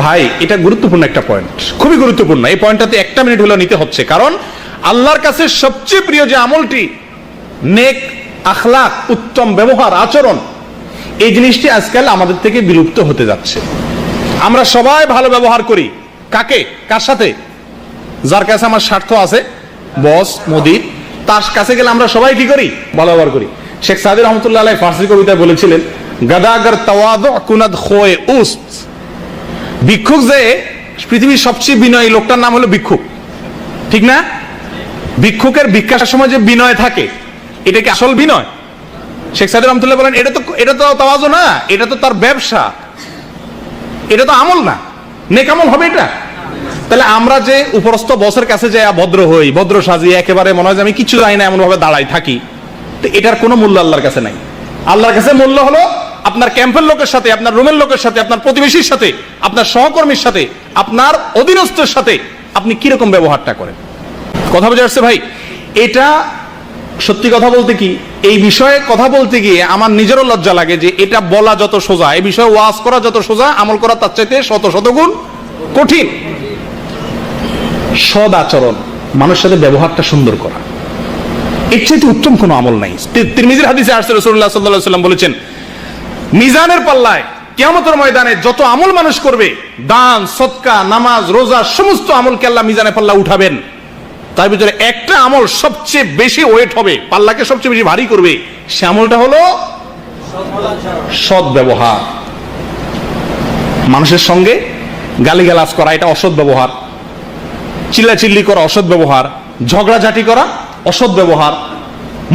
ভাই এটা গুরুত্বপূর্ণ একটা পয়েন্ট, খুবই গুরুত্বপূর্ণ। এই পয়েন্টটাতে একটা মিনিট হলো নিতে হচ্ছে, কারণ আল্লাহর কাছে সবচেয়ে প্রিয় যে আমলটি নেক আখলাক, উত্তম ব্যবহার, আচরণ, এই জিনিসটি আজকাল আমাদের থেকে বিলুপ্ত হতে যাচ্ছে। আমরা সবাই ভালো ব্যবহার করি কাকে, কার সাথে? যার কাছে আমার স্বার্থ আছে, বস মুদির, তার কাছে গেলে আমরা সবাই কি করি? ভালো ব্যবহার করি। শেখ সাদি রহমতুল্লাহ আলাইহি ফার্সি কবিতায় বলেছিলেন, গাদাগার তাওয়াদু কুনাদ খোয়ে উস্ত। ভিক্ষুক যে পৃথিবীর সবচেয়ে বিনয়ী লোকটার নাম হলো ভিক্ষুক, ঠিক না? ভিক্ষুকের ভিক্ষার সময় যে বিনয় থাকে, এটা কি আসল বিনয়? শেখ সাদি রহমতুল্লাহ বলেন এটা তো তাওয়াজু না, এটা তো তার ব্যবসা, এটা তো আমল না, নেক আমল হবে এটা? তাহলে আমরা যে উপরস্থ বসের কাছে যাই ভদ্র হই, ভদ্র সাজিয়ে একেবারে মনে হয় যে আমি কিছু জানি না এমন ভাবে দাঁড়াই থাকি, তো এটার কোনো মূল্য আল্লাহর কাছে নাই। আল্লাহর কাছে মূল্য হলো আপনার ক্যাম্পের লোকের সাথে, আপনার রুমের লোকের সাথে, আপনার প্রতিবেশীর সাথে, আপনার সহকর্মীর সাথে, আপনার অধীনস্থের সাথে আপনি কিরকম ব্যবহারটা করেন। কথা বোঝা যাচ্ছে ভাই? এটা সত্যি কথা বলতে কি, এই বিষয়ে কথা বলতে গিয়ে আমার নিজেরও লজ্জা লাগে যে এটা বলা যত সোজা, এই বিষয়ে ওয়াজ করা যত সোজা, আমল করা তার চাইতে শত শত গুণ কঠিন। সদ আচরণ, মানুষের সাথে ব্যবহারটা সুন্দর করা, এর চাইতে উত্তম কোনো আমল নাই। তিরমিজির হাদিসে আসছে রাসূলুল্লাহ সাল্লাল্লাহু আলাইহি ওয়াসাল্লাম বলেছেন, মিজানের পাল্লায় কিয়ামতের ময়দানে যত আমল মানুষ করবে, দান, সদকা, নামাজ, রোজা, সমস্ত আমলকে আল্লাহ মিজানের পাল্লা উঠাবেন, তার ভিতরে একটা আমল সবচেয়ে বেশি ওয়েট হবে, পাল্লাকে সবচেয়ে বেশি ভারী করবে, সে আমলটা হলো সৎ ব্যবহার। মানুষের সঙ্গে গালিগালাজ করা এটা অসৎ ব্যবহার, চিল্লাচিল্লি করা অসৎ ব্যবহার, ঝগড়াঝাটি করা অসৎ ব্যবহার,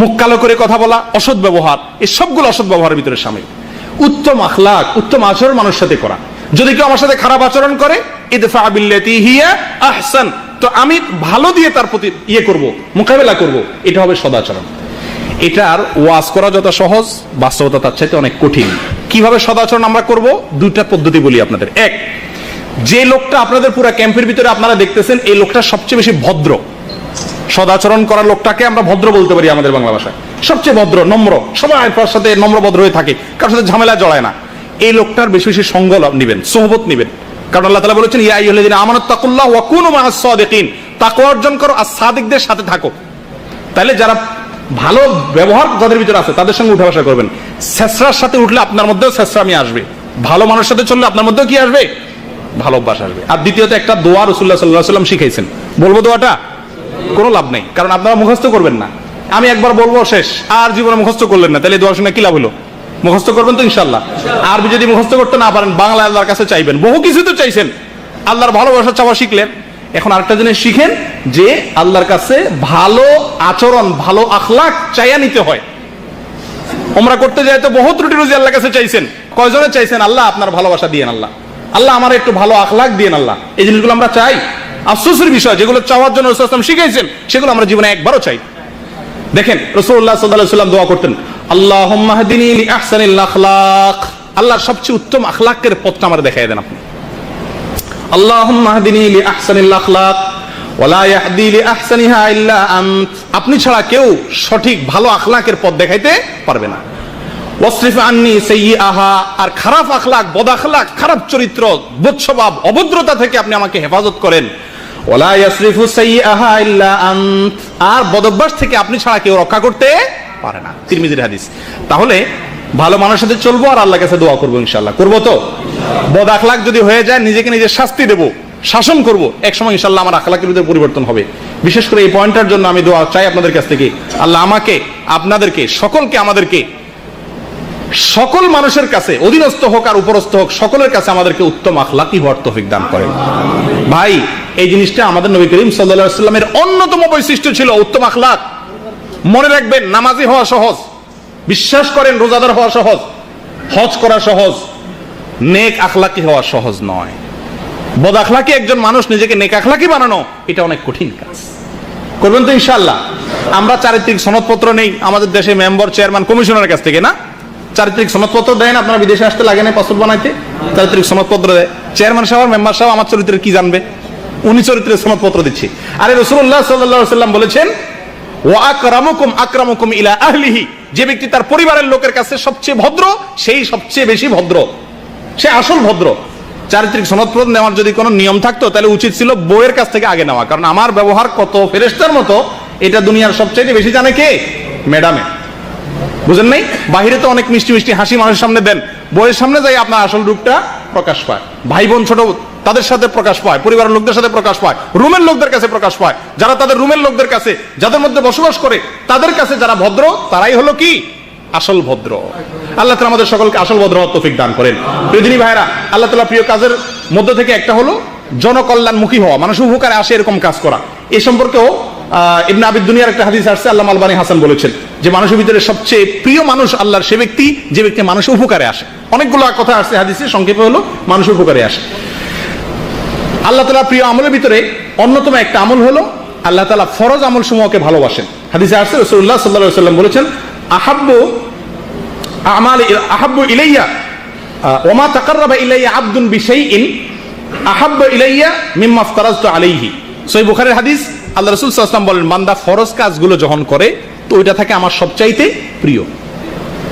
মুখ কালো করে কথা বলা অসৎ ব্যবহার, এই সবগুলো অসৎ ব্যবহারের ভিতরে শামিল। উত্তম আখলাক, উত্তম আচরণ মানুষের সাথে করা। যদি কেউ আমার সাথে খারাপ আচরণ করে, ইদফা বিল্লাতি হিয়া আহসান, তো আমি ভালো দিয়ে তার প্রতি করব, মোকাবেলা করব, এটা হবে সদাচরণ। এটার ওয়াজ করা যত সহজ, বাস্তবতা তার চাইতে অনেক কঠিন। কিভাবে সদাচরণ আমরা করব? দুইটা পদ্ধতি বলি আপনাদের। এক, যে লোকটা আপনাদের পুরো ক্যাম্পের ভিতরে আপনারা দেখতেছেন, এই লোকটা সবচেয়ে বেশি ভদ্র, সদাচরণ করা লোকটাকে আমরা ভদ্র বলতে পারি আমাদের বাংলা ভাষায়, সবচেয়ে ভদ্র, নম্র, সবাই তার সাথে নম্র ভদ্র হয়ে থাকে, কারোর সাথে ঝামেলা জড়ায় না। এই লোকটার বেশি বেশি সঙ্গ নিবেন, সোহবত নিবেন, কারণ আল্লাহ তাআলা বলেছেন, ইয়া আইয়ুহাল্লাযীনা আমানু তাকুল্লাহ ওয়া কুনু মাআস সাদিকিন, তাকওয়া অর্জন করো আর সাদিকদের সাথে থাকো। তাহলে যারা ভালো ব্যবহার যাদের ভিতরে আছে তাদের সঙ্গে উঠা বসা করবেন। ছেসরার সাথে উঠলে আপনার মধ্যেও ছেসরামি আসবে, ভালো মানুষের সাথে চললে আপনার মধ্যেও কি আসবে? ভালো অভ্যাস আসবে। আর দ্বিতীয়ত একটা দোয়া রাসূলুল্লাহ সাল্লাল্লাহু আলাইহি ওয়াসাল্লাম শিখাইছেন, বলবো দোয়াটা? কোনো লাভ নেই, কারণ আপনারা মুখস্থ করবেন না। আমি একবার বলবো শেষ, আর জীবনে মুখস্থ করলেন না, তাহলে দোয়া শুনে কি লাভ হলো? মুখস্থ করবেন তো ইনশাআল্লাহ। আরবি যদি মুখস্থ করতে না পারেন, বাংলা আল্লাহর কাছে চাইবেন। বহু কিছু তো চাইছেন, আল্লাহর ভালোবাসা চাওয়া শিখলেন, এখন আরেকটা জিনিস শিখেন যে আল্লাহর কাছে ভালো আচরণ, ভালো আখলাক চাইয়া নিতে হয়। ওমরা করতে যায় তো বহু ত্রুটি রুজি আল্লাহর কাছে চাইছেন, কয়জনে চাইছেন? আল্লাহ আপনার ভালোবাসা দিয়েন, আল্লাহ আল্লাহ আমার একটু ভালো আখলাক দিয়েন, আল্লাহ। এই জিনিসগুলো আমরা চাই। আফসোসের বিষয়, যেগুলো চাওয়ার জন্য রাসূল সাল্লাল্লাহু আলাইহি ওয়াসাল্লাম শিখাইছেন, সেগুলো আমরা জীবনে একবারও চাই। দেখেন রাসূলুল্লাহ সাল্লাল্লাহু আলাইহি ওয়াসাল্লাম দোয়া করতেন, আল্লাহুম্মা হদিনি লিআহসানিল আখলাক, আল্লাহর সবচেয়ে উত্তম আখলাকের পথটা আমার দেখায় দেন আপনি। আল্লাহুম্মা হদিনি লিআহসানিল আখলাক ওয়া লা ইয়াহদি লিআহসানিহা ইল্লা আনত, আপনি ছাড়া কেউ সঠিক ভালো আখলাকের পথ দেখাইতে পারবে না। ওয়াসরিফ আন্নি সাইয়্যাহা, আর খারাপ আখলাক, বদ আখলাক, খারাপ চরিত্র, বদ স্বভাব, অভদ্রতা থেকে আপনি আমাকে হেফাজত করেন। ওয়ালা ইয়াসরিফু সাইয়্যাহা ইল্লা আনত, আর বদ অভ্যাস থেকে আপনি ছাড়া কেউ রক্ষা করতে পারে না। তিরমিজির হাদিস। তাহলে ভালো মানুষের সাথে চলবো আর আল্লাহর কাছে দোয়া করবো, ইনশাআল্লাহ করবো তো। বদ আখলাক যদি হয়ে যায়, নিজেকে নিজে শাস্তি দেব, শাসন করব, এক সময় ইনশাআল্লাহ আমার আখলাকের ভিতরে পরিবর্তন হবে। বিশেষ করে এই পয়েন্টটার জন্য আমি দোয়া চাই আপনাদের কাছ থেকে। আল্লাহ আমাকে, আপনাদেরকে, সকলকে, আমাদেরকে, সকল মানুষের কাছে, অধীনস্থ হোক আর উপরস্থ হোক, সকলের কাছে আমাদেরকে উত্তম আখলাকি হওয়ার তৌফিক দান করেন। ভাই, এই জিনিসটা আমাদের নবী করিম সাল্লাল্লাহু আলাইহি ওয়াসাল্লামের অন্যতম বৈশিষ্ট্য ছিল, উত্তম আখলাক। মনে রাখবেন, নামাজি হওয়া সহজ, বিশ্বাস করেন রোজাদার হওয়া সহজ, হজ করা সহজ, নেক আখলাকি হওয়া সহজ নয়। বদ আখলাকি একজন মানুষ নিজেকে নেক আখলাকি বানানো, এটা অনেক কঠিন কাজ। করবেন তো ইনশাআল্লাহ? আমরা চারিত্রিক সনদপত্র নেই আমাদের দেশে মেম্বার, চেয়ারম্যান, কমিশনারের কাছ থেকে, না? চারিত্রিক সনদপত্র দেন, আপনারা বিদেশে আসতে লাগে না পাসপোর্ট বানাইতে, চারিত্রিক সনদপত্র দেয়। চেয়ারম্যান সাহেব, মেম্বার সাহেব আমার চরিত্রের কি জানবে? উনি চরিত্রের সনদপত্র দিচ্ছে। আরে রাসূলুল্লাহ সাল্লাল্লাহু আলাইহি ওয়াসাল্লাম বলেছেন, ওয়া আকরামুকুম আকরামুকুম ইলা আহলিহি, যে ব্যক্তি তার পরিবারের লোকের কাছে সবচেয়ে ভদ্র, সেই সবচেয়ে বেশি ভদ্র, সে আসল ভদ্র। চারিত্রিক সনদপ্রদ নেওয়ার যদি কোনো নিয়ম থাকতো তাহলে উচিত ছিল বউয়ের কাছ থেকে আগে নেওয়া, কারণ আমার ব্যবহার কত ফেরেশতার মতো এটা দুনিয়ার সবচেয়ে বেশি জানে কে? ম্যাডামে। বুঝেন নাই? বাহিরে তো অনেক মিষ্টি মিষ্টি হাসি মানুষের সামনে দেন, বউয়ের সামনে যাই আপনার আসল রূপটা প্রকাশ পায়। ভাই বোন ছোট তাদের সাথে প্রকাশ পায়, পরিবারের লোকদের সাথে প্রকাশ পায়, রুমের লোকদের কাছে প্রকাশ পায়। যারা তাদের রুমের লোকদের কাছে, যাদের মধ্যে বসবাস করে তাদের কাছে যারা ভদ্র, তারাই হলো কি আসল ভদ্র। আল্লাহ তাআলা আমাদের সকলকে আসল ভদ্র হওয়ার তৌফিক দান করেন। প্রিয় দিনী ভাইরা, আল্লাহ তাআলা প্রিয় কাজের মধ্যে থেকে একটা হলো জনকল্যাণমুখী হওয়া, মানুষ উপকারে আসে এরকম কাজ করা। এ সম্পর্কেও ইবনে আবিদ দুনিয়ার একটা হাদিস আসছে, আল্লামা আলবানী হাসান বলেছেন যে মানুষের ভিতরে সবচেয়ে প্রিয় মানুষ আল্লাহর সে ব্যক্তি যে ব্যক্তি মানুষ উপকারে আসে। অনেকগুলো কথা আসছে হাদিসে, সংক্ষেপে হলো মানুষ উপকারে আসে। আল্লাহ তাআলা প্রিয় আমলের ভিতরে অন্যতম একটা আমল হলো আল্লাহ তাআলা ফরজ আমল সমূহকে ভালোবাসেন। হাদিসে আসছে রাসূলুল্লাহ সাল্লাল্লাহু আলাইহি ওয়াসাল্লাম বলেছেন, আহাব্বু ইলাইয়া ওয়া মা তাকাররাবা ইলাইয়া আবদুন বিশাইইন আহাব্বু ইলাইয়া মিম্মা ইফতারাজতু আলাইহি। সহিহ বুখারীর হাদিস। আল্লাহ রাসূল সাল্লাল্লাহু আলাইহি ওয়াসাল্লাম বলেন, বান্দা ফরজ কাজগুলো যখন করে তো ওইটা থাকে আমার সবচাইতে প্রিয়।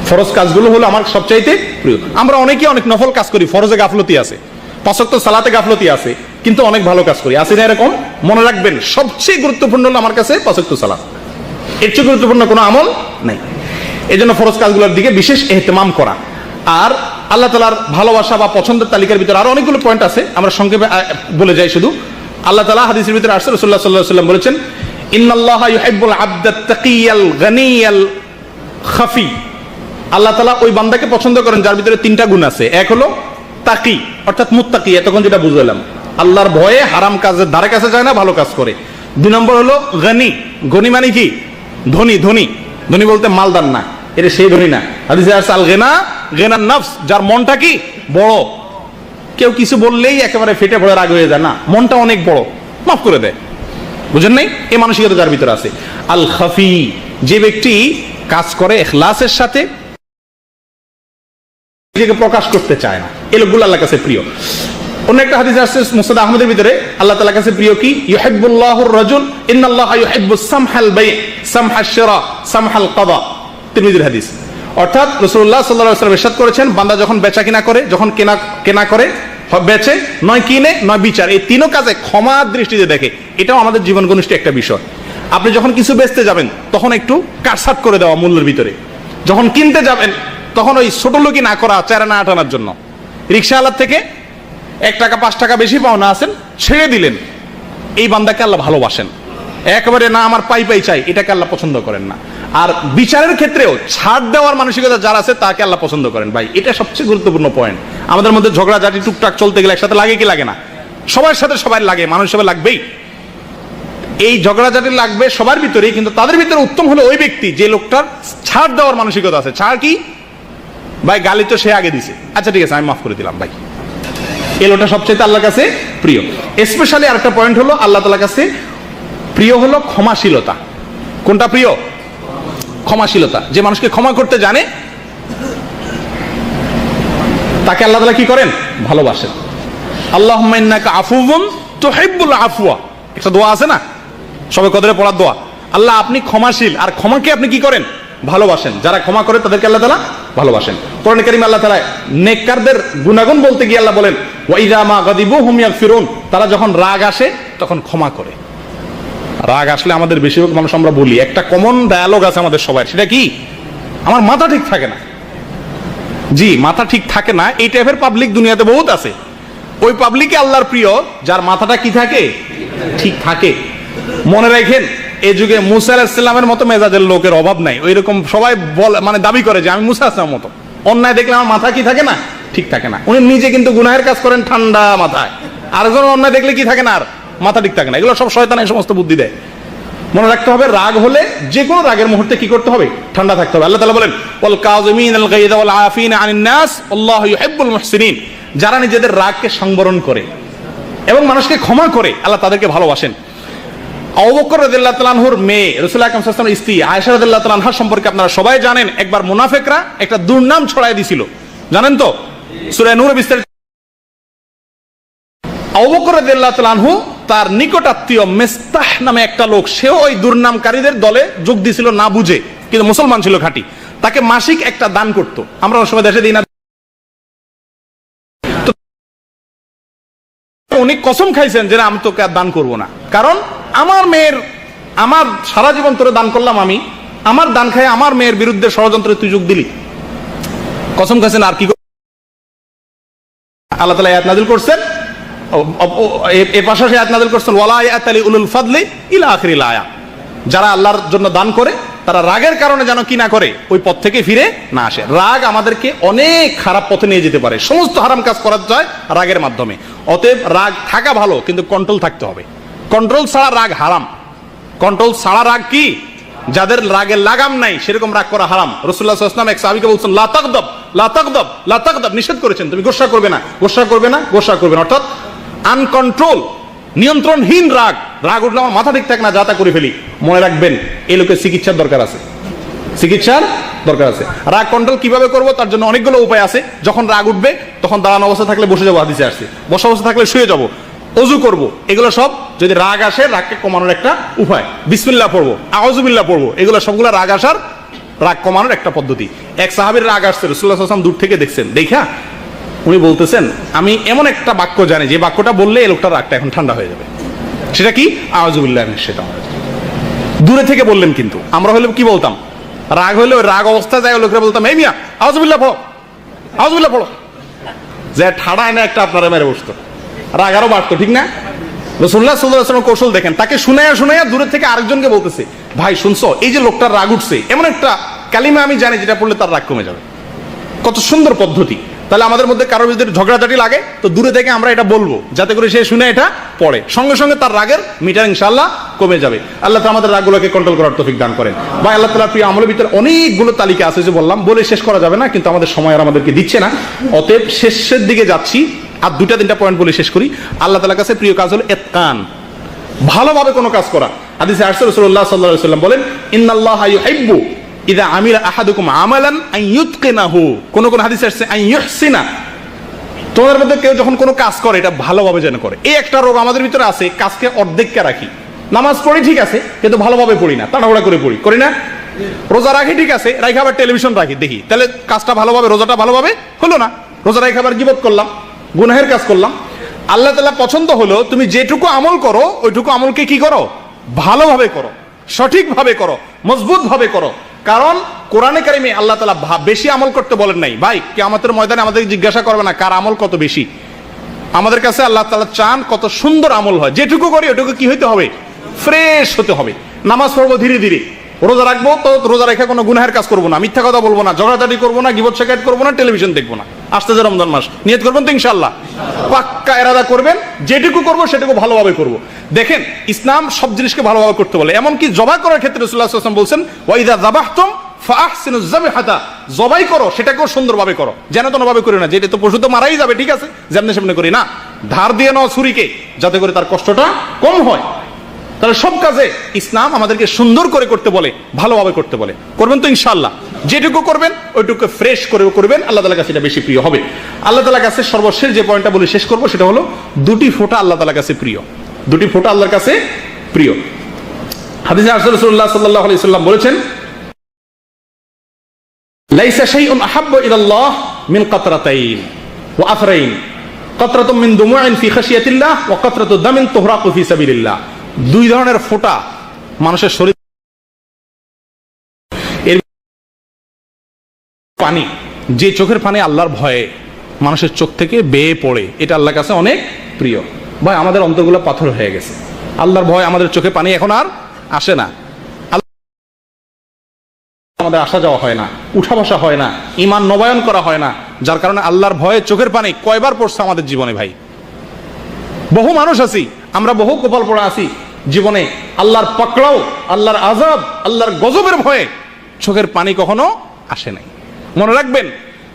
ফরজ কাজগুলো হলো আমার সবচাইতে প্রিয়। আমরা অনেকেই অনেক নফল কাজ করি, ফরজে গাফলতি আছে, পাঁচ ওয়াক্ত সালাতে গাফলতি আছে, কিন্তু অনেক ভালো কাজ করি, আছে না এরকম? মনে রাখবেন, সবচেয়ে গুরুত্বপূর্ণ হলো আমার কাছে পাঁচ ওয়াক্ত সালাত, এর চেয়ে গুরুত্বপূর্ণ কোনো আমল নাই। এই জন্য ফরজ কাজগুলোর দিকে বিশেষ ইহতিমাম করা। আর আল্লাহ তাআলার ভালোবাসা বা পছন্দের তালিকার ভিতরে আরো অনেকগুলো পয়েন্ট আছে, আমরা সংক্ষেপে বলে যাই শুধু। আল্লাহ তাআলা হাদিসের ভিতরে আসছে, রাসূলুল্লাহ সাল্লাল্লাহু আলাইহি ওয়াসাল্লাম বলেছেন, ইন্নাল্লাহা ইউহিব্বুল আবদাত তাকিয়াল গানিয়াল খাফি। আল্লাহ তাআলা ওই বান্দাকে পছন্দ করেন যার ভিতরে তিনটা গুণ আছে। এক হলো তাকি, অর্থাৎ মুত্তাকি, এতক্ষণ যেটা বুঝলাম, আল্লাহর ভয়ে হারাম কাজের ধারে কাছে যায় না, ভালো কাজ করে। দুই নম্বর হলো গনি, গনি মানে কি? ধনী। ধনী ধনী বলতে মালদার না, এটা সেই ধনী না। হাদিসে আছে আল গিনা গিনান নফস, যার মনটা কি বড়, কেউ কিছু বললেই একেবারে ফেটে পড়ে রাগ হয়ে যায় না, মনটা অনেক বড়, মাফ করে দেয়। বুঝেন নাই? এই মানসিকতা যার ভিতরে আছে। আল খাফি, যে ব্যক্তি কাজ করে ইখলাসের সাথে, নিজেকে প্রকাশ করতে চায় না, এই লোকগুলো আল্লাহর কাছে প্রিয়। অন্য একটা হাদিস আসছে মুসনাদ আহমদের ভিতরে, আল্লাহ তাআলার কাছে প্রিয় কি? ইউহিব্বুল্লাহুর রাজুল ইন্নাল্লাহা ইউহিব্বুস সামহাল বাই সামহাশ শিরা সামহাল কাদা। তিরমিজির হাদিস। অর্থাৎ রাসূলুল্লাহ সাল্লাল্লাহু আলাইহি ওয়াসাল্লাম ইরশাদ করেছেন, বান্দা যখন বেচা কিনা করে, যখন কেনা করে, বেচে, নয় কিনে, নয় বিচার, এই তিনও কাজে ক্ষমার দৃষ্টিতে দেখে। এটাও আমাদের জীবন ঘনিষ্ঠ একটা বিষয়। আপনি যখন কিছু বেচতে যাবেন তখন একটু কাটছাট করে দেওয়া মূল্যের ভিতরে, যখন কিনতে যাবেন তখন ওই ছোট লোকই না করা, চেরা না আটানোর জন্য। রিকশাওয়ালার থেকে 1 টাকা 5 টাকা বেশি পাওনা আছেন, ছেড়ে দিলেন, এই বান্দাকে আল্লাহ ভালোবাসেন। একেবারে না আমার পাই চাই, এটাকে আল্লাহ পছন্দ করেন না। আর বিচারের ক্ষেত্রেও ছাড় দেওয়ার মানসিকতা যার আছে তাকে আল্লাহ পছন্দ করেন। ভাই, এটা সবচেয়ে গুরুত্বপূর্ণ পয়েন্ট। আমাদের মধ্যে ঝগড়াঝাটি টুকটাক চলতে গেলে একসাথে লাগে কি লাগে না? সবার সাথে সবাই লাগে, মানুষ সবাই লাগবেই। এই ঝগড়াঝাটি লাগবে সবার ভিতরেই, কিন্তু তাদের ভিতরে উত্তম হলো ওই ব্যক্তি যে লোকটার ছাড় দেওয়ার মানসিকতা আছে। ছাড় কি? ভাই, গালি তো সে আগে দিছে, আচ্ছা ঠিক আছে আমি মাফ করে দিলাম ভাই, এই লোকটা সবচেয়ে আল্লাহর কাছে প্রিয়। স্পেশালি আরেকটা পয়েন্ট হলো আল্লাহ তাআলার কাছে প্রিয় হলো ক্ষমাশীলতা। কোনটা প্রিয়? ক্ষমাশীলতা। যে মানুষকে ক্ষমা করতে জানে তাকে আল্লাহ তাআলা কি করেন? ভালোবাসেন। আল্লাহুম্মা ইন্নাকা আফুউন তুহিব্বুল আফওয়া, একটা দোয়া আছে না, সবে কদরে পড়ার দোয়া। আল্লাহ আপনি ক্ষমাশীল, আর ক্ষমাকে আপনি কি করেন? ভালোবাসেন। যারা ক্ষমা করে তাদেরকে আল্লাহ তাআলা ভালোবাসেন। কোরআনে কারীমে আল্লাহ তাআলা নেককারদের গুনাহগান বলতে গিয়ে আল্লাহ বলেন, ওয়া ইযা মা গাদিবু হুম ইয়াগফিরুন, তারা যখন রাগ আসে তখন ক্ষমা করে। রাগ আসলে আমাদের বেশিরভাগ মানুষ আমরা বলি, একটা কমন ডায়ালগ আছে আমাদের সবার, সেটা কি? আমার মাথা ঠিক থাকে না। জি, মাথা ঠিক থাকে না, এই টাইপের পাবলিক দুনিয়াতে বহুত আছে। ওই পাবলিকে আল্লাহর প্রিয় যার মাথাটা কি থাকে? ঠিক থাকে। মনে রাখেন, এই যুগে মুসা আলাইহিস সালামের মতো মেজাজের লোকের অভাব নাই। ওইরকম সবাই মানে দাবি করে যে আমি মুসা আলাইহিস সালামের মতো। অন্যায় দেখলে আমার মাথা কি থাকে না? ঠিক থাকে না। উনি নিজে কিন্তু গুনাহের কাজ করেন ঠান্ডা মাথায়, আরেকজন অন্যায় দেখলে কি থাকে না, আর মাথা ঠিক থাকে না। এগুলো সব শয়তান এই সমস্ত বুদ্ধি দেয়। মনে রাখতে হবে, রাগ হলে যে কোনো রাগের মুহূর্তে কি করতে হবে? ঠান্ডা থাকতে হবে। আল্লাহ তাআলা বলেন, ওয়াল কাযিমিনাল গায়যা ওয়াল আফিনা আনিন নাস আল্লাহু ইউহিব্বুল মুহসিনিন, যারা নিজেদের রাগকে সংবরণ করে এবং মানুষকে ক্ষমা করে আল্লাহ তাদেরকে ভালোবাসেন। আবু বকর রাদিয়াল্লাহু তাআলা আনহুর মেয়ে রাসূলুল্লাহ সাল্লাল্লাহু আলাইহি ওয়াসাল্লামের স্ত্রী আয়েশা রাদিয়াল্লাহু তাআলা আনহা সম্পর্কে আপনারা সবাই জানেন, একবার মুনাফিকরা একটা দুর্নাম ছড়ায় দিছিল, জানেন তো? সূরা নূরে বিস্তারিত। আবু বকর রাদিয়াল্লাহু তাআলা আনহু তার নিকট আত্মীয় মিস্তাহ নামে একটা লোক, সেও ওই দুর্নামকারীদের দলে যোগ দিয়েছিল না বুঝে, কিন্তু মুসলমান ছিল খাঁটি। তাকে মাসিক একটা দান করত। আমরা অনেক সময় দেশে দিই না। উনি কসম খাইছেন যে আমি তোকে আর দান করব না, কারণ আমার মেয়ের, আমার সারা জীবন তোরে দান করলাম আমি, আমার দান খাই আমার মেয়ের বিরুদ্ধে ষড়যন্ত্রে তুই যোগ দিলি, কসম খাইছেন। আর কি আল্লাহ তাআলা আয়াত নাযিল করছেন, এর পাশাপাশি আয়াত নাযিল করছেন ওয়ালা ইয়াতালি উলুল ফাদলি ইলা আখিরিল আয়া, যারা আল্লাহর জন্য দান করে তারা রাগের কারণে যেন কি না করে, ওই পথ থেকে ফিরে না আসে। রাগ আমাদেরকে অনেক খারাপ পথে নিয়ে যেতে পারে, সমস্ত হারাম কাজ করা যায় রাগের মাধ্যমে। অতএব রাগ থাকা ভালো, কিন্তু কন্ট্রোল থাকতে হবে। কন্ট্রোল ছাড়া রাগ হারাম। কন্ট্রোল ছাড়া রাগ কি? যাদের রাগের লাগাম নাই সেরকম রাগ করা হারাম। রাসূলুল্লাহ সাল্লাল্লাহু আলাইহি ওয়াসাল্লাম এক সাহাবীকে বলছেন লা তাগদাব লা তাগদাব লা তাগদাব, নিষেধ করেছেন তুমি গোসা করবে না, গোসা করবে না, গোসা করবে না। অর্থাৎ আনকন্ট্রোল, নিয়ন্ত্রণহীন রাগ। রাগ উঠলে আমার মাথা ঠিক থাকে না, যা তা করে ফেলি। মনে রাখবেন এই লোকের চিকিৎসার দরকার আছে, চিকিৎসার দরকার আছে। রাগ কন্ট্রোল কিভাবে করব তার জন্য অনেকগুলো উপায় আছে। যখন রাগ উঠবে তখন দাঁড়ানো অবস্থা থাকলে বসে যাবো, হাদিসে আসছে। বসা অবস্থা থাকলে শুয়ে যাবো, ওযু করব। এগুলো সব যদি রাগ আসে, রাগকে কমানোর একটা উপায়। বিসমিল্লাহ পড়বো, আউযুবিল্লাহ পড়বো, এগুলো সবগুলো রাগ আসার, রাগ কমানোর একটা পদ্ধতি। এক সাহাবীর রাগ আসছে, রাসূলুল্লাহ সাল্লাল্লাহু আলাইহি ওয়াসাল্লাম দূর থেকে দেখছেন, দেখা উনি বলতেছেন আমি এমন একটা বাক্য জানি যে বাক্যটা বললে এই লোকটার রাগটা এখন ঠান্ডা হয়ে যাবে। সেটা কি? আউযুবিল্লাহি মিনাশ শাইতানির রাজিম। দূরে থেকে বললেন, কিন্তু আমরা হলে কি বলতাম? রাগ হলে ওই রাগ অবস্থায় যায় লোকেরা বলতাম এই মিয়া আউযুবিল্লাহ পড়ো, আউযুবিল্লাহ পড়ো, যে ঠাড়ায় না একটা আপনারা মেরে বসতো, রাগ আরো বাড়তো, ঠিক না? রাসূলুল্লাহ সাল্লাল্লাহু আলাইহি ওয়াসাল্লাম কৌশল দেখেন, তাকে শুনাইয়া শুনাইয়া দূরে থেকে আরেকজনকে বলতেছে ভাই শুনছো, এই যে লোকটার রাগ উঠছে, এমন একটা কালিমা আমি জানি যেটা পড়লে তার রাগ কমে যাবে। কত সুন্দর পদ্ধতি। তাহলে আমাদের মধ্যে কারোর ভিতরে ঝগড়াঝাটি লাগে তো দূরে থেকে আমরা এটা বলবো, যাতে করে সে শুনে এটা পড়ে, সঙ্গে সঙ্গে তার রাগের মিটার ইনশাআল্লাহ কমে যাবে। আল্লাহ তাআলা আমাদের রাগগুলোকে কন্ট্রোল করার তৌফিক দান করেন। ভাই আল্লাহ তাআলার প্রিয় আমলের ভিতরে অনেকগুলো তালিকা আছে, যে বললাম বলে শেষ করা যাবে না, কিন্তু আমাদের সময় আর আমাদেরকে দিচ্ছে না। অতএব শেষের দিকে যাচ্ছি, আর দুটা তিনটা পয়েন্ট বলে শেষ করি। আল্লাহ তাআলার কাছে প্রিয় কাজ হলো ইতকান, ভালোভাবে কোনো কাজ করা। হাদিসে আসছে রাসূলুল্লাহ সাল্লাল্লাহু আলাইহি ওয়াসাল্লাম বলেন ইন্নাল্লাহা ইউহিব্বু ইযা আমিলা আহাদুকুম আমালান আন ইউতকিনাহু, কোন কোন হাদিসে আসছে আন ইউহসিনা, তোমাদের মধ্যে কেউ যখন কোনো কাজ করে এটা ভালোভাবে যেন করে। এই একটা রোগ আমাদের ভিতরে আছে, কাজকে অর্ধেককে রাখি। নামাজ পড়ি ঠিক আছে, কিন্তু ভালোভাবে পড়ি না, তাড়াহুড়া করে পড়ি, করি না? রোজা রাখি ঠিক আছে, রাখি আবার টেলিভিশন রাখি দেখি, তাহলে কাজটা ভালোভাবে, রোজাটা ভালোভাবে হলো না। রোজা রাখি আবার গীবত করলাম, গুনাহের কাজ করলাম। আল্লাহ তাআলা পছন্দ হলো তুমি যেটুকু আমল করো ওইটুকু আমলকে কি করো? ভালোভাবে করো, সঠিকভাবে করো, মজবুত ভাবে করো। কারণ কোরআনে কারিমে আল্লাহ তাআলা বেশি আমল করতে বলেন নাই। ভাই কিয়ামতের ময়দানে আমাদের জিজ্ঞাসা করবে না কার আমল কত বেশি। আমাদের কাছে আল্লাহ তাআলা চান কত সুন্দর আমল হয়, যেটুকু করি ওটুকু কি হইতে হবে? ফ্রেশ হতে হবে। নামাজ পড়বো ধীরে ধীরে, রোজা রাখবো তো রোজা রেখে কোনো গুনাহের কাজ করবো না, মিথ্যা কথা বলবো না, ঝগড়াঝাটি করবো না, গীবত শিকায়ত করবো না, টেলিভিশন দেখবো না। আসতেছে রমজান মাস, নিয়ত করবেন তো ইনশাআল্লাহ, পাক্কা ইরাদা করবেন, যেটুকু করবো সেটুকু ভালোভাবে করবো। দেখেন ইসলাম সব জিনিসকে ভালোভাবে করতে বলে, এমনকি জবাই করার ক্ষেত্রে রাসূলুল্লাহ সাল্লাল্লাহু আলাইহি ওয়াসাল্লাম বলছেন ওয়া ইযা যাবাহতুম ফাআহসিনুজ যাবহাতা, জবাই করো সেটাকেও সুন্দরভাবে করো, যেন তেনভাবে করো না, যেটা তো পশু তো মারাই যাবে, ঠিক আছে, যেমনি সেমনি করি না, ধার দিয়ে নাও ছুরিকে, যাতে করে তার কষ্টটা কম হয়। তাহলে সব কাজে ইসলাম আমাদেরকে সুন্দর করে করতে বলে, ভালোভাবে করতে বলে। করবেন তো ইনশাআল্লাহ, যেটুকু করবেন ওইটুকু ফ্রেশ করে করবেন, আল্লাহ তাআলার কাছে এটা বেশি প্রিয় হবে। আল্লাহ তাআলার কাছে সর্বশেষ যে পয়েন্টটা বলে শেষ করবো সেটা হলো দুটি ফোঁটা আল্লাহ তাআলার কাছে প্রিয়, দুটি ফোঁটা আল্লাহর কাছে প্রিয়। হাদিসে রাসূলুল্লাহ সাল্লাল্লাহু আলাইহি ওয়াসাল্লাম বলেছেন লাইসা শাইউন আহাব্বু ইলাল্লাহ মিন কাতরাতাইন ওয়া আফরাইন, কাতরাতুম মিন দুমুইন ফি খাশিয়াতিল্লাহ ওয়া কাতরাতু দামিন তুহরাকু ফি সাবিলিল্লাহ। দুই ধরনের ফোঁটা মানুষের শরীর, এর পানি, যে চোখের পানি আল্লাহর ভয়ে মানুষের চোখ থেকে বেয়ে পড়ে, এটা আল্লাহর কাছে অনেক প্রিয়। ভাই আমাদের অন্তরগুলো পাথর হয়ে গেছে, আল্লাহর ভয় আমাদের চোখে পানি এখন আর আসে না, আমাদের আসা যাওয়া হয় না, উঠা বসা হয় না, ঈমান নবায়ন করা হয় না, যার কারণে আল্লাহর ভয়ে চোখের পানি কয়বার পড়ছে আমাদের জীবনে। ভাই বহু মানুষ আছি আমরা, বহু কপাল পড়া আছি জীবনে, আল্লাহর পাকড়াও, আল্লাহর আযাব, আল্লাহর গজবের ভয়ে চোখের পানি কখনো আসে নাই। মনে রাখবেন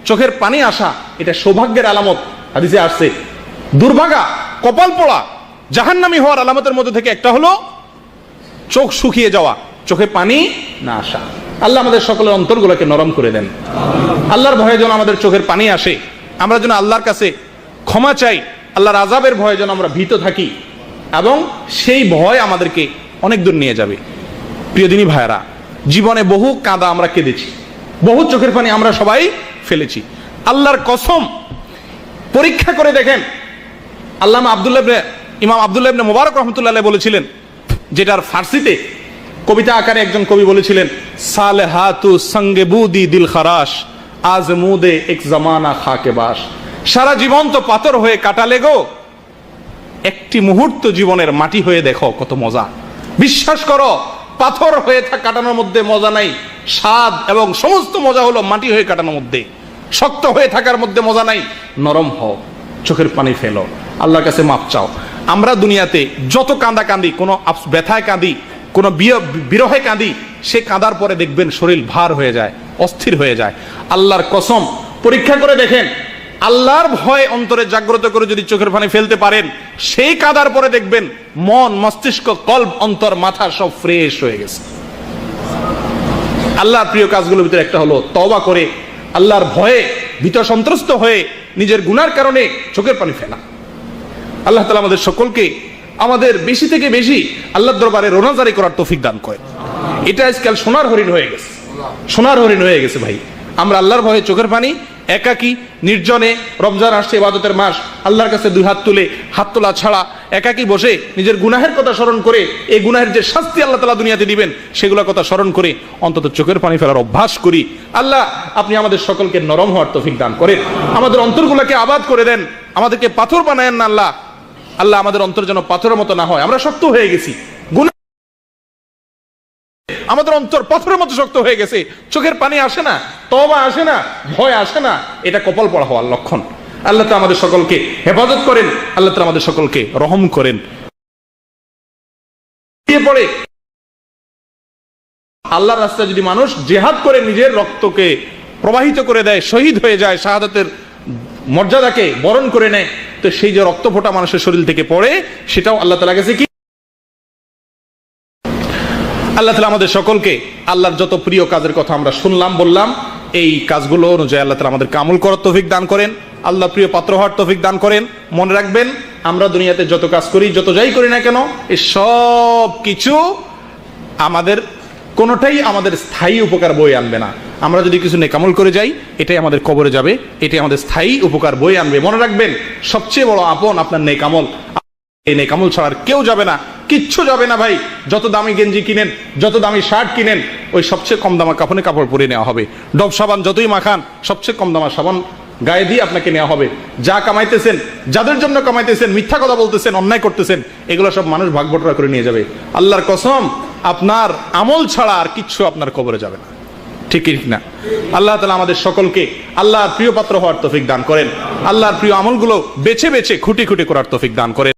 চোখের পানি আসা এটা সৌভাগ্যের আলামত। হাদিসে আসছে দুর্ভাগা, কপাল পোড়া, জাহান্নামী হওয়ার আলামতের মধ্যে থেকে একটা হলো চোখ শুকিয়ে যাওয়া, চোখে পানি না আসা। আল্লাহ আমাদের সকলের অন্তরগুলোকে নরম করে দেন। আল্লাহর ভয়ে যেন আমাদের চোখের পানি আসে, আমরা যেন আল্লাহর কাছে ক্ষমা চাই, আল্লাহর আযাবের ভয়ে যেন আমরা ভীত থাকি, এবং সেই ভয় আমাদেরকে অনেক দূর নিয়ে যাবে। প্রিয় দিনী ভাইয়েরা, জীবনে বহু কাঁদা আমরা কেঁদেছি, বহু চোখের পানি আমরা সবাই ফেলেছি। আল্লাহর কসম পরীক্ষা করে দেখেন, আল্লামা ইমাম আব্দুল্লাহ ইবনে মুবারক রহমতুল্লাহ আলাইহি বলেছিলেন, যেটার ফার্সিতে কবিতা আকারে একজন কবি বলেছিলেন, সালেহাতু সঙ্গে বুদি দিল খারাশ আজমুদে এক জামানা খাকে বাস। সারা জীবন তো পাথর হয়ে কাটালে গো, একটি মুহূর্ত জীবনের মাটি হয়ে দেখো কত মজা। বিশ্বাস করো, পাথর হয়ে কাটানোর মধ্যে মজা নাই, স্বাদ এবং সমস্ত মজা হলো মাটি হয়ে কাটানোর মধ্যে। শক্ত হয়ে থাকার মধ্যে মজা নাই, নরম হও, চোখের পানি ফেলো, আল্লাহর কাছে মাপ চাও। আমরা দুনিয়াতে যত কাঁদা কাঁদি, কোনো ব্যথায় কাঁদি, কোনো বিরহে কাঁদি, সে কাঁদার পরে দেখবেন শরীর ভার হয়ে যায়, অস্থির হয়ে যায়। আল্লাহর কসম, পরীক্ষা করে দেখেন, আল্লাহর ভয় অন্তরে জাগ্রত করে যদি চোখের পানি ফেলতে পারেন, সেই কাঁদার পরে দেখবেন মন, মস্তিষ্ক, কল্ব, অন্তর, মাথা সব ফ্রেশ হয়ে গেছে। আল্লাহর প্রিয় কাজগুলোর ভিতরে একটা হলো তওবা করে আল্লাহর ভয়ে ভীত সন্ত্রস্ত হয়ে নিজের গুনার কারণে চোখের পানি ফেলা। আল্লাহ তাআলা আমাদের সকলকে আমাদের বেশি থেকে বেশি আল্লাহর দরবারে রোনাজারি করার তৌফিক দান করেন। এটা আজকাল সোনার হরিণ হয়ে গেছে, সোনার হরিণ হয়ে গেছে ভাই। আমরা আল্লাহর ভয়ে চোখের পানি, একাকী নির্জনে, রমজান আসছে, ইবাদতের মাস, আল্লাহর কাছে দুই হাত তুলে, হাত তোলা ছাড়া একাকী বসে নিজের গুনাহের কথা স্মরণ করে, এই গুনাহের যে শাস্তি আল্লাহ তাআলা দুনিয়াতে দিবেন সেগুলোর কথা স্মরণ করে অন্তত চোখের পানি ফেলার অভ্যাস করি। আল্লাহ আপনি আমাদের সকলকে নরম হওয়ার তৌফিক দান করেন, আমাদের অন্তরগুলোকে আবাদ করে দেন, আমাদেরকে পাথর বানায়েন না আল্লাহ। আল্লাহ আমাদের অন্তর যেন পাথরের মতো না হয়, আমরা শক্ত হয়ে গেছি, আমাদের অন্তর পাথরের মতো শক্ত হয়ে গেছে, চোখের পানি আসে না, তওবা আসে না, ভয় আসে না, এটা কপাল পড়া হওয়ার লক্ষণ। আল্লাহ তাআলা আমাদের সকলকে হেফাজত করেন, আল্লাহ তাআলা আমাদের সকলকে রহম করেন। পরে আল্লাহর রাস্তায় যদি মানুষ জিহাদ করে নিজের রক্তকে প্রবাহিত করে দেয়, শহীদ হয়ে যায়, শাহাদাতের মর্যাদাকে বরণ করে নেয়, তো সেই যে রক্ত ফোঁটা মানুষের শরীর থেকে পড়ে, সেটাও আল্লাহ তাআলা কাছে কি। আল্লাহ তাআলা আমাদের সকলকে আল্লাহর যত প্রিয় কাজের কথা আমরা শুনলাম, বললাম, এই কাজগুলো অনুযায়ী আল্লাহ তাআলা আমাদেরকে আমল করার তৌফিক দান করেন, আল্লাহ প্রিয় পাত্র হওয়ার তৌফিক দান করেন। মনে রাখবেন, আমরা দুনিয়াতে যত কাজ করি, যত যাই করি না কেন, এই সব কিছু আমাদের কোনোটাই আমাদের স্থায়ী উপকার বয়ে আনবে না। আমরা যদি কিছু নেকামল করে যাই, এটাই আমাদের কবরে যাবে, এটাই আমাদের স্থায়ী উপকার বয়ে আনবে। মনে রাখবেন, সবচেয়ে বড় আপন আপনার নেকামল। এই নেকামল ছাড়া আর কেউ যাবে না, কিচ্ছু যাবে না ভাই। যত দামি গেঞ্জি কিনেন, যত দামি শার্ট কিনেন, ওই সবচেয়ে কম দামা কাফনে কাপড় পরে নেওয়া হবে। ডব সাবান যতই মাখান, সবচেয়ে কম দামা সাবান গায়ে দিয়ে আপনাকে নেওয়া হবে। যা কামাইতেছেন, যাদের জন্য কামাইতেছেন, মিথ্যা কথা বলতেছেন, অন্যায় করতেছেন, এগুলো সব মানুষ ভাগ বটরা করে নিয়ে যাবে। আল্লাহর কসম, আপনার আমল ছাড়া আর কিচ্ছু আপনার কবরে যাবে না, ঠিক না? আল্লাহ তাআলা আমাদের সকলকে আল্লাহর প্রিয় পাত্র হওয়ার তৌফিক দান করেন, আল্লাহর প্রিয় আমলগুলো বেছে বেছে খুঁটি খুঁটি করার তৌফিক দান করেন।